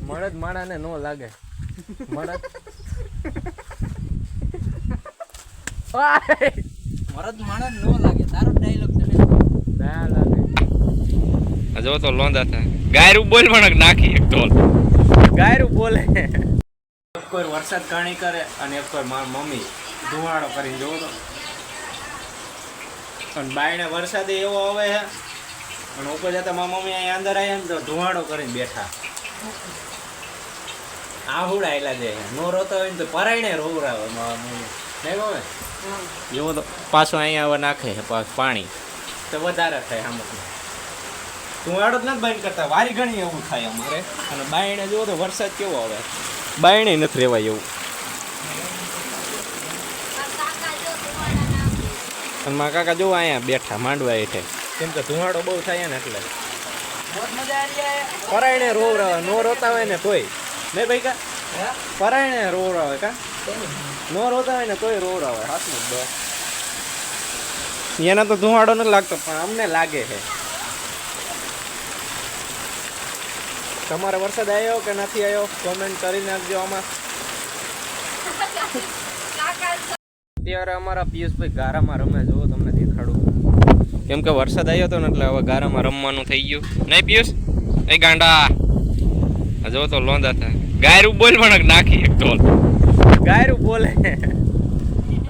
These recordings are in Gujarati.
મળદ માણાને નો લાગે મળદ મરદ માણસ નો લાગે તારો ડાયલોગ તને ના લાગે જો તો લોંદા થાય ગાયરું બોલ પણ નાખી એક ઢોલ ગાયરું બોલે કોઈ વરસાદ કાણી કરે અને એક કોઈ મારી મમ્મી ધુવાડો કરીને જોવો તો પણ બાયણે વરસાદ એવો આવે છે અને ઉપર જતા મારી મમ્મી અહીંયા અંદર આવ્યા ને તો ધુવાડો કરીને બેઠા આહુડા આયલા છે નો રોતો હોય ને તો પરાયણે રોવરાવે મારી મમ્મી નહીં ગમે જેવો તો પાછું અહીંયા હવે નાખે છે પાણી તો વધારે થાય અમુક ધુવાડો જ નથી બંધ કરતા વારી ઘણી એવું થાય અમારે અને બાયણે જુઓ તો વરસાદ કેવો આવે બાયણે નથી રહેવાય એવું અને મારા કાકા જોવા અહીંયા બેઠા માંડવા હેઠે કેમ કે ધુવાડો બહુ થાય ને એટલે પરાયણે રોવરાવે નો રોતા હોય ને તોય નહીં ભાઈ કા પરાયણે રોવરાવે કા નો રોતા હોય ને તોય રોવરાવે હાથમાં બસ એના તો ધુવાડો નથી લાગતો પણ અમને લાગે છે તમારે વરસાદ આવ્યો કે નથી આવ્યો કોમેન્ટ કરી નાખજો આમાં અત્યારે અમારા પિયુષભાઈ ગારામાં રમે જો તમને દેખાડું કેમ કે વરસાદ આવ્યો હતો ને એટલે હવે ગારામાં રમવાનું થઈ ગયું નહીં પિયુષ એ ગાંડા જો તો લોંદા થાય ગાયરું બોલ પણ નાખી એક ઢોલ ગાયરું બોલે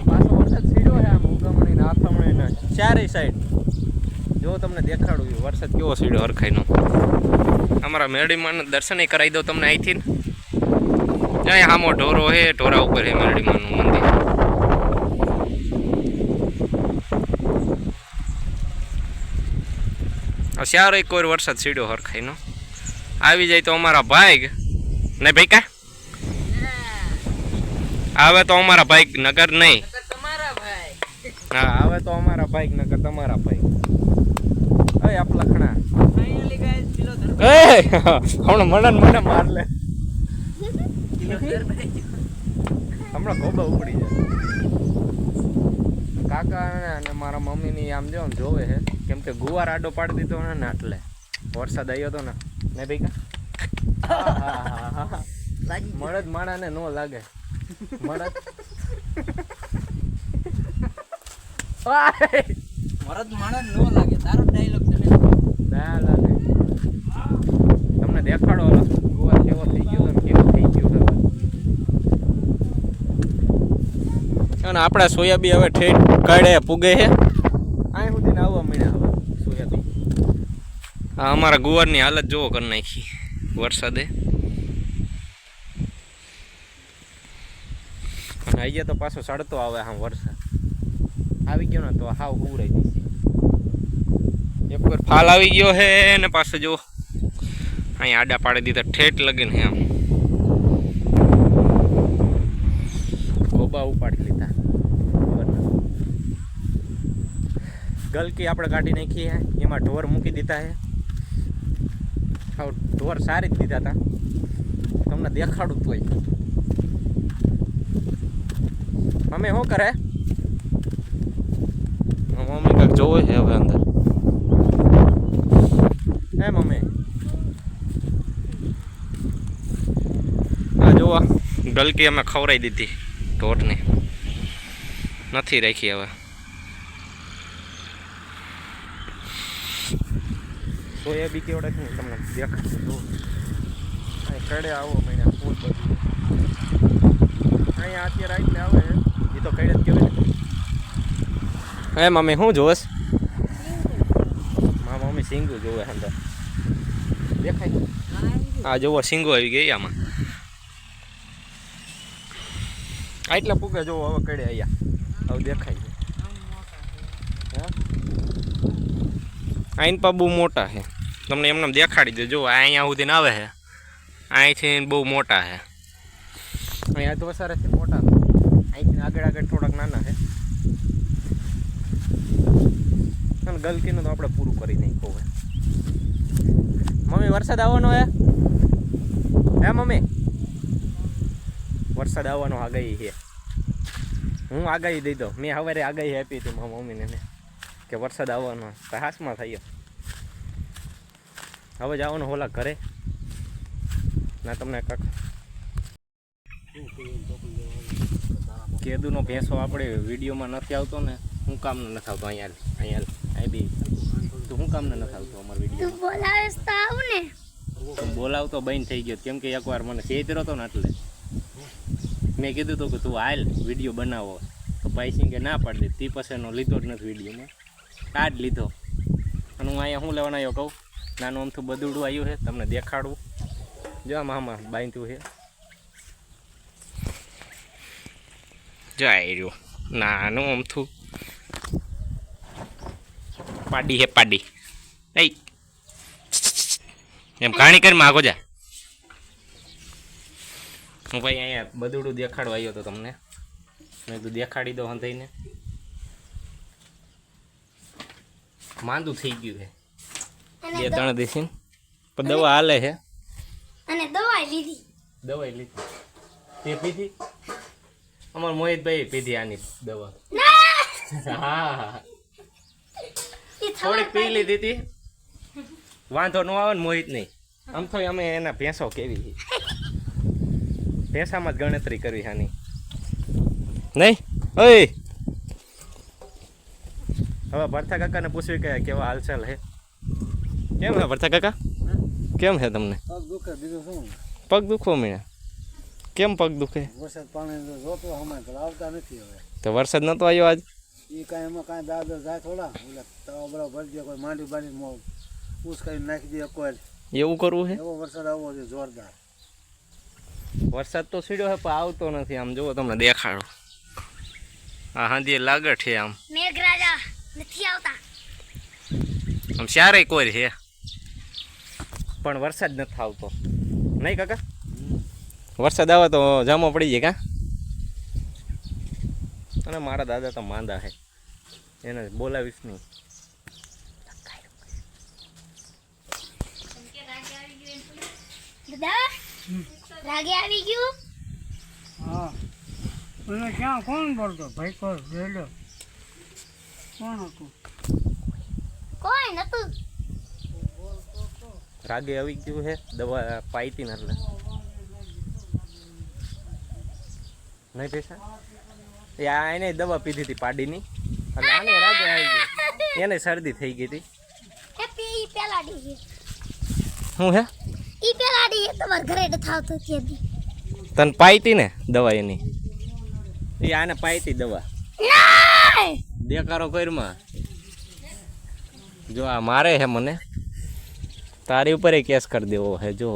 પાછો વરસાદ સીડ્યો છે આમ ઉગમણી ને આથમણી ને ચારે સાઈડ જો તમને દેખાડું વરસાદ કેવો સીડ્યો હરખાઈનો અમારા મેરડીમાં દર્શન કરાવી દો તમને અહીંથી અહીં હામો ઢોરો હે ઢોરા ઉપર હે મેરડીમાનું મંદિર શ્યારો એક વાર વરસાદ સીડ્યો હરખાઈનો આવી જાય તો અમારા ભાઈ ને ભાઈ કા આવે તો અમારા ભાઈ નગર નહીં હા આવે તો અમારા ભાઈ નગર તમારા ભાઈ અય આપ લખણા હમણાં મને માર લે હમણાં ગોબા ઉપડી જાય કાકા અને મારા મમ્મીની આમ જો જોવે છે કેમ કે ગુવાર આડો પાડી દીધો ને એટલે વરસાદ આવ્યો હતો ને ભાઈ કા મળદ માણાને નો લાગે મળદ મરદ માણસ નો લાગે તારો ડાયલોગ તને ના લાગે તમને દેખાડો ગુવાર કેવો થઈ ગયો ને કેવો થઈ ગયો અને આપણા સોયાબી હવે ઠેઠ કાઢે પૂગે છે અહીં સુધી આવવા મળ્યા હવે સોયાબી હા અમારા ગુવારની હાલત જોવો કરી નાખી વરસાદે અને અહીંયા તો પાછો સડતો આવે હા વરસાદ આવી ગયો ને તો હાવ ઉડાઈ દઈશ એક વાર ફાલ આવી ગયો હે ને પાછો જો અહીંયા આડા પાડી દીધા ઠેઠ લગીને આમ ગોબા ઉપાડી લીધા ગલકી આપણે કાઢી નાખી હે એમાં ઢોર મૂકી દીધા હે હાવ ઢોર સારી જ દીધા હતા તમને દેખાડું તોય મમ્મી શું કરે મમ્મી કંઈક જોવે છે હવે અંદર હે મમ્મી હા જોવા ગલકી અમે ખવડાવી દીધી ઢોરને નથી રાખી હવે સોયાબી કેવડે છે તમને દેખાડું જો કડે આવો મહિના ફૂલ બધું અહીંયા અત્યારે એટલે આવે એ તો કઈ જ કહેવાય ને હે મમ્મી શું જોશ મારા મમ્મી સિંગુ જોવે અંદર દેખાય હા જોવો સિંગુ આવી ગઈ આમાં એટલા પૂગે જોવો હવે કડે અહીંયા હવે દેખાય આઈન પા બહુ મોટા છે તમને એમને દેખાડી દે જો અહીંયા સુધી આવે છે અહીંથી બહુ મોટા છે અહીંયા તો વસારેથી મોટા અહીંથી આગળ આગળ થોડાક નાના છે અને ગલકીનું તો આપણે પૂરું કરી નાખ્યું હોય મમ્મી વરસાદ આવવાનો હે મમ્મી વરસાદ આવવાનો આગાહી છે હું આગાહી દઈ દઉં મેં સવારે આગાહી આપી હતી મારા મમ્મીને કે વરસાદ આવવાનો તો હાસમાં થયો હવે જવાનું હોલા ઘરે ના તમને કાક કેદુનો ભેંસો આપણે વિડીયોમાં નથી આવતો ને, હું કામ નથી આવતો. અહીંયા બી તું શું કામ નથી આવતો અમારા વિડીયો? બોલાવેસ તો આવ ને. બોલાવતો બંધ થઈ ગયો કેમ કે એકવાર મને ચેતરો હતો ને, એટલે મેં કીધું હતું કે તું હાલ વિડીયો બનાવો, તો પૈસી કે ના પાડી દે. તે પછીનો લીધો જ નથી વિડીયોમાં, આ જ લીધો. અને હું અહીંયા શું લેવાનો આવ્યો કહું, નાનું અમથું બદુડું આવ્યું છે, તમને દેખાડવું. જો આમાં બાંધ્યું છે, જો આવ્યું નાનું અમથું પાડી હે પાડી. એમ કહાણી કરી માગો જા. હું ભાઈ અહીંયા બદુડું દેખાડવા આવ્યો હતો તમને, મેં કીધું દેખાડી દો હંધાઈને. માંદું થઈ ગયું છે બે ત્રણ દિવસથી, પણ દવા હાલે છે. અને દવાઈ લીધી. દવાઈ લીધી તે પીધી? અમાર મોહિતભાઈ પીધી આની દવા. હા થોડીક પી લીધી હતી, વાંધો ન આવે ને મોહિત નહીં. આમ તો અમે એના ભેંસો કેવી ભેંસામાં જ ગણતરી કરવી આની નહીં. ઓય હવે ભરથા કાકાને પૂછ્યું કે કેવા હાલચાલ હે? કેમ હે ભરથા કાકા, કેમ હે તમને? પગ દુખે, બીજું શું? પગ દુખવો મીણા? કેમ પગ દુખે? વરસાદ પાણી જોતો હમણાં તો આવતા નથી હવે. તો વરસાદ નતો આવ્યો આજ? એ કાંઈ એમાં કાંઈ દાદર જાય થોડા, એટલે તવા બરાબર ભરી દે, કોઈ માંડી બાંડી પૂછ કરીને નાખી દે કોઈ. એવું કરવું છે? એવો વરસાદ આવવો છે જોરદાર. વરસાદ તો સીડ્યો છે પણ આવતો નથી. આમ જુઓ તમને દેખાડો, આ હાંધી લાગે છે આમ. મેઘરાજા નથી આવતા. આમ ચારે કોઈ છે પણ વરસાદ નથી આવતો. નહીં કાકા? વરસાદ આવે તો જામો પડી જાય કા? અને મારા દાદા તો માંદા છે, એને બોલાવીશ નહીં. દાદા રાગે આવી ગયું. હા મને ક્યાં કોણ બોલતો? ભાઈ કોણ રેલો કોણ હતું? કોઈ નતું. રાગે આવી ગયું છે, દવા પાઈતી ને એટલે નહીં પૈસા. એ આ એને દવા પીધી હતી પાડીની, એટલે આને રાગે આવી ગયો. એને શરદી થઈ ગઈ હતી. એ પી પેલાડી છે. શું હે? ઈ પેલાડી તમાર ઘરે ન થાવતો કેદી. તને પાઈતી ને દવા એની? એ આને પાઈતી દવા. નહીં દેખારો કરમાં જો આ મારે હે મને, તારી ઉપર કેસ કરી દેવો હે જો.